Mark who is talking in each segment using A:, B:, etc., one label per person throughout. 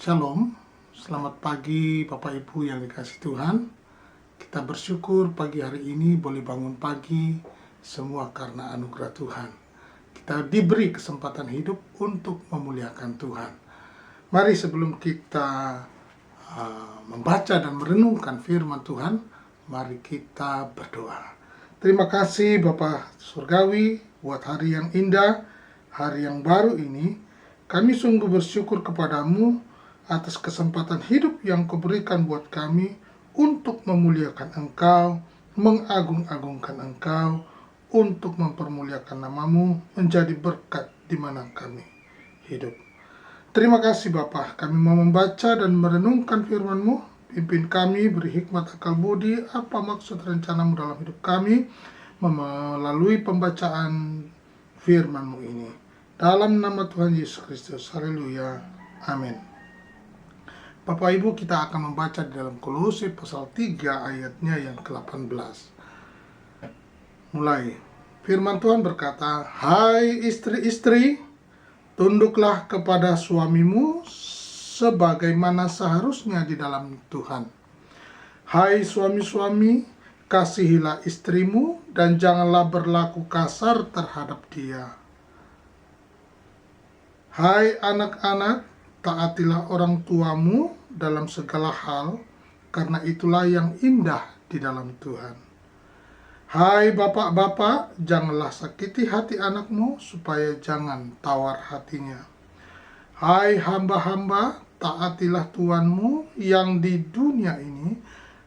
A: Shalom, selamat pagi Bapak Ibu yang dikasihi Tuhan. Kita bersyukur pagi hari ini boleh bangun pagi, semua karena anugerah Tuhan. Kita diberi kesempatan hidup untuk memuliakan Tuhan. Mari sebelum kita membaca dan merenungkan firman Tuhan, mari kita berdoa. Terima kasih Bapa Surgawi buat hari yang indah, hari yang baru ini. Kami sungguh bersyukur kepadamu atas kesempatan hidup yang Kau berikan buat kami untuk memuliakan Engkau, mengagung-agungkan Engkau, untuk mempermuliakan namamu, menjadi berkat di mana kami hidup. Terima kasih Bapa, kami mau membaca dan merenungkan firman-Mu. Pimpin kami, beri hikmat akal budi, apa maksud rencana-Mu dalam hidup kami, melalui pembacaan firman-Mu ini. Dalam nama Tuhan Yesus Kristus, haleluya, amin. Bapak Ibu, kita akan membaca di dalam Kolose pasal 3 ayatnya yang ke-18. Mulai. Firman Tuhan berkata, "Hai istri-istri, tunduklah kepada suamimu sebagaimana seharusnya di dalam Tuhan. Hai suami-suami, kasihilah istrimu dan janganlah berlaku kasar terhadap dia. Hai anak-anak, taatilah orang tuamu dalam segala hal, karena itulah yang indah di dalam Tuhan. Hai bapak-bapak, janganlah sakiti hati anakmu, supaya jangan tawar hatinya. Hai hamba-hamba, taatilah Tuhanmu yang di dunia ini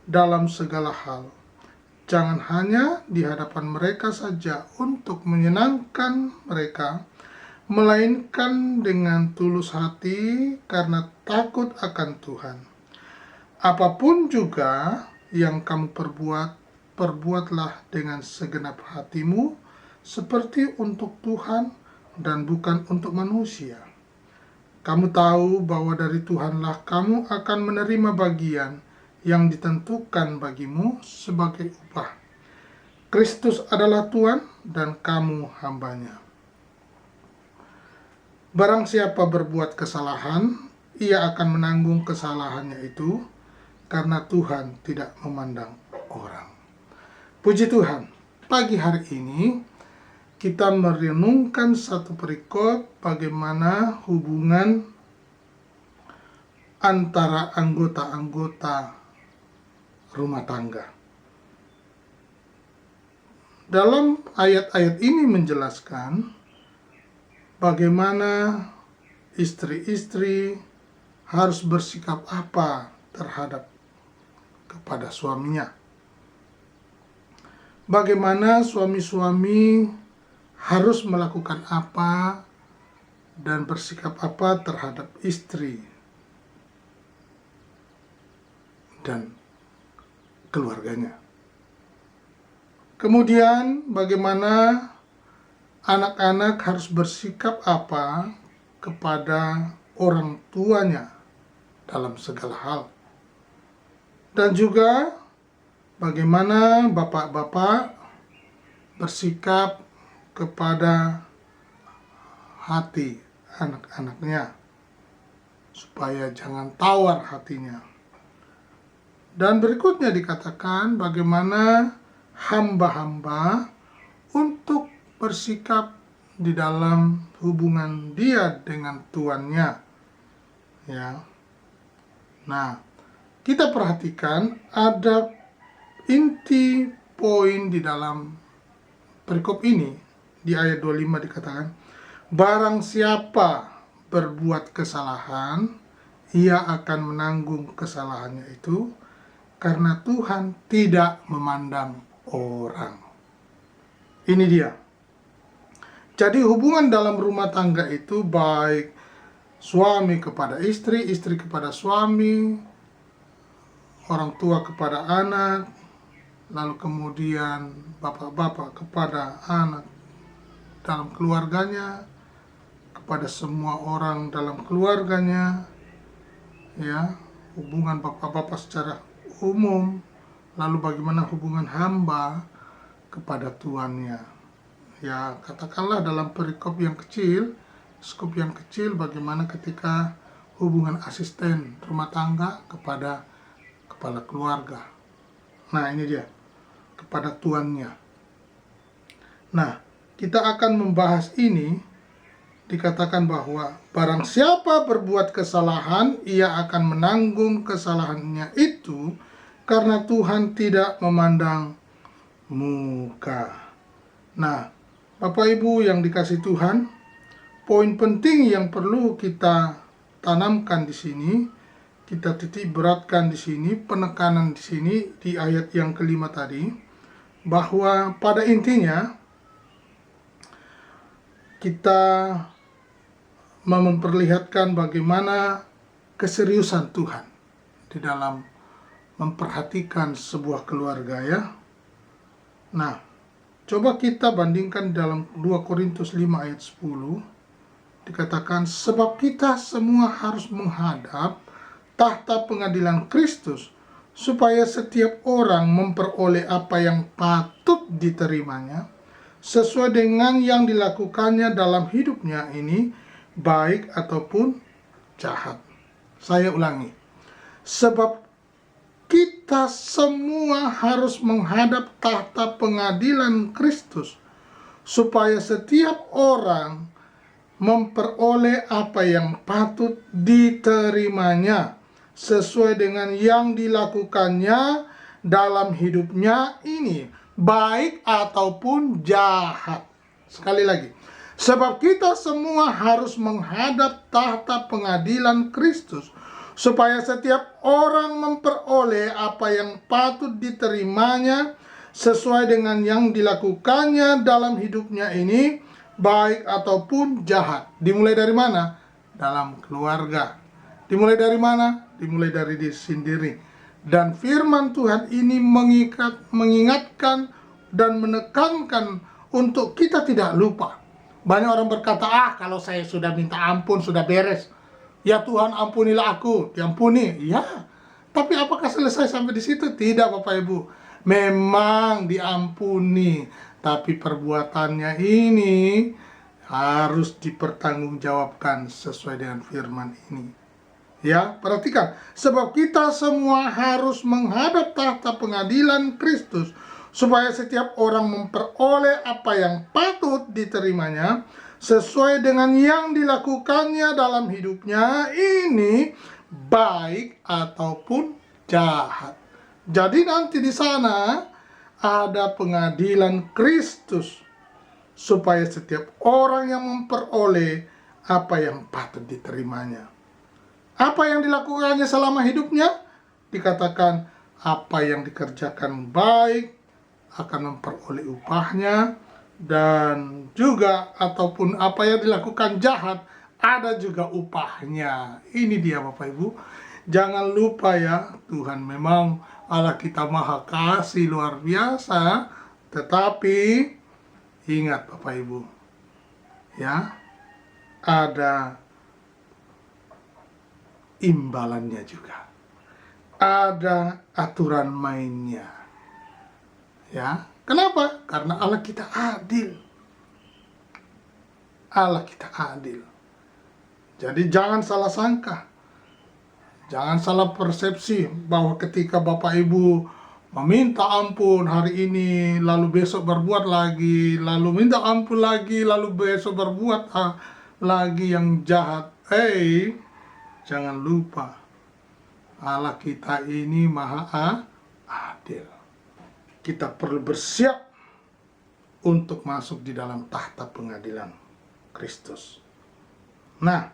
A: dalam segala hal. Jangan hanya di hadapan mereka saja untuk menyenangkan mereka, melainkan dengan tulus hati karena takut akan Tuhan. Apapun juga yang kamu perbuat, perbuatlah dengan segenap hatimu, seperti untuk Tuhan dan bukan untuk manusia. Kamu tahu bahwa dari Tuhanlah kamu akan menerima bagian yang ditentukan bagimu sebagai upah. Kristus adalah Tuhan dan kamu hambanya. Barang siapa berbuat kesalahan, ia akan menanggung kesalahannya itu, karena Tuhan tidak memandang orang." Puji Tuhan, pagi hari ini kita merenungkan satu perikop bagaimana hubungan antara anggota-anggota rumah tangga. Dalam ayat-ayat ini menjelaskan bagaimana istri-istri harus bersikap apa terhadap kepada suaminya. Bagaimana suami-suami harus melakukan apa dan bersikap apa terhadap istri dan keluarganya. Kemudian bagaimana anak-anak harus bersikap apa kepada orang tuanya dalam segala hal. Dan juga bagaimana bapak-bapak bersikap kepada hati anak-anaknya, supaya jangan tawar hatinya. Dan berikutnya dikatakan bagaimana hamba-hamba untuk bersikap di dalam hubungan dia dengan tuannya, ya. Nah, kita perhatikan ada inti poin di dalam perikop ini. Di ayat 25 dikatakan, "Barang siapa berbuat kesalahan, ia akan menanggung kesalahannya itu, karena Tuhan tidak memandang orang." Ini dia. Jadi hubungan dalam rumah tangga itu baik suami kepada istri, istri kepada suami, orang tua kepada anak, lalu kemudian bapak-bapak kepada anak dalam keluarganya, kepada semua orang dalam keluarganya, ya, hubungan bapak-bapak secara umum, lalu bagaimana hubungan hamba kepada tuannya. Ya, katakanlah dalam perikop yang kecil, skup yang kecil, bagaimana ketika hubungan asisten rumah tangga kepada kepala keluarga. Nah, ini dia, kepada tuannya. Nah, kita akan membahas ini. Dikatakan bahwa barang siapa berbuat kesalahan, ia akan menanggung kesalahannya itu, karena Tuhan tidak memandang muka. Nah, Bapak Ibu yang dikasihi Tuhan, poin penting yang perlu kita tanamkan di sini, kita titik beratkan di sini, penekanan di sini di ayat yang kelima tadi, bahwa pada intinya kita memperlihatkan bagaimana keseriusan Tuhan di dalam memperhatikan sebuah keluarga, ya. Nah, coba kita bandingkan dalam 2 Korintus 5 ayat 10. Dikatakan, sebab kita semua harus menghadap tahta pengadilan Kristus, supaya setiap orang memperoleh apa yang patut diterimanya, sesuai dengan yang dilakukannya dalam hidupnya ini, baik ataupun jahat. Saya ulangi, sebab kita semua harus menghadap tahta pengadilan Kristus, supaya setiap orang memperoleh apa yang patut diterimanya, sesuai dengan yang dilakukannya dalam hidupnya ini, baik ataupun jahat. Sekali lagi, sebab kita semua harus menghadap tahta pengadilan Kristus, supaya setiap orang memperoleh apa yang patut diterimanya, sesuai dengan yang dilakukannya dalam hidupnya ini, baik ataupun jahat. Dimulai dari mana? Dalam keluarga. Dimulai dari mana? Dimulai dari diri sendiri. Dan firman Tuhan ini mengingatkan dan menekankan untuk kita tidak lupa. Banyak orang berkata, kalau saya sudah minta ampun, sudah beres. Ya Tuhan, ampunilah aku. Diampuni, ya. Tapi apakah selesai sampai di situ? Tidak, Bapak Ibu. Memang diampuni, tapi perbuatannya ini harus dipertanggungjawabkan sesuai dengan firman ini. Ya, perhatikan. Sebab kita semua harus menghadap tahta pengadilan Kristus, supaya setiap orang memperoleh apa yang patut diterimanya, sesuai dengan yang dilakukannya dalam hidupnya ini, baik ataupun jahat. Jadi nanti di sana ada pengadilan Kristus, supaya setiap orang yang memperoleh apa yang patut diterimanya. Apa yang dilakukannya selama hidupnya? Dikatakan apa yang dikerjakan baik akan memperoleh upahnya, dan juga ataupun apa yang dilakukan jahat ada juga upahnya. Ini dia Bapak Ibu. Jangan lupa ya, Tuhan memang Allah kita maha kasih luar biasa, tetapi ingat Bapak Ibu, ya, ada imbalannya juga. Ada aturan mainnya. Ya, kenapa? Karena Allah kita adil. Allah kita adil. Jadi jangan salah sangka. Jangan salah persepsi bahwa ketika Bapak Ibu meminta ampun hari ini, lalu besok berbuat lagi, lalu minta ampun lagi, lalu besok berbuat lagi yang jahat. Jangan lupa, Allah kita ini maha adil. Kita perlu bersiap untuk masuk di dalam tahta pengadilan Kristus. Nah,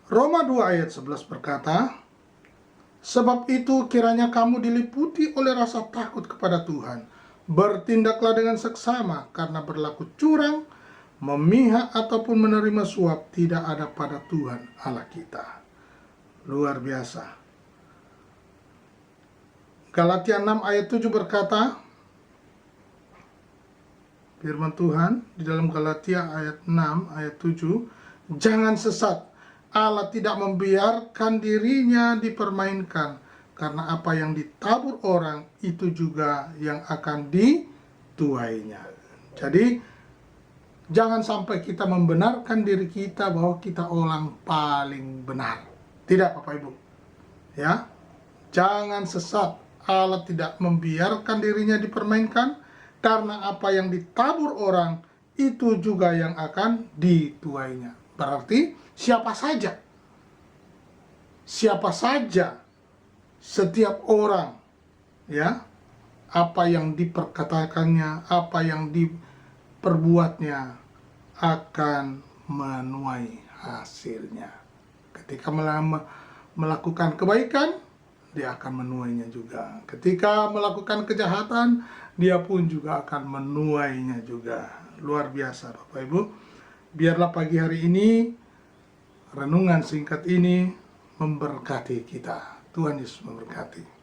A: Roma 2 ayat 11 berkata, sebab itu kiranya kamu diliputi oleh rasa takut kepada Tuhan. Bertindaklah dengan seksama, karena berlaku curang, memihak ataupun menerima suap tidak ada pada Tuhan Allah kita. Luar biasa. Galatia 6 ayat 7 berkata, firman Tuhan di dalam Galatia ayat 6 ayat 7, jangan sesat, Allah tidak membiarkan dirinya dipermainkan, karena apa yang ditabur orang itu juga yang akan dituainya. Jadi Jangan sampai kita membenarkan diri kita bahwa kita orang paling benar. Tidak, Bapak Ibu. Ya. Jangan sesat. Allah tidak membiarkan dirinya dipermainkan, karena apa yang ditabur orang itu juga yang akan dituainya. Berarti siapa saja, setiap orang, ya, apa yang diperkatakannya, apa yang diperbuatnya akan menuai hasilnya. Ketika melakukan kebaikan, dia akan menuainya juga. Ketika melakukan kejahatan, dia pun juga akan menuainya juga. Luar biasa, Bapak Ibu. Biarlah pagi hari ini, renungan singkat ini memberkati kita. Tuhan Yesus memberkati.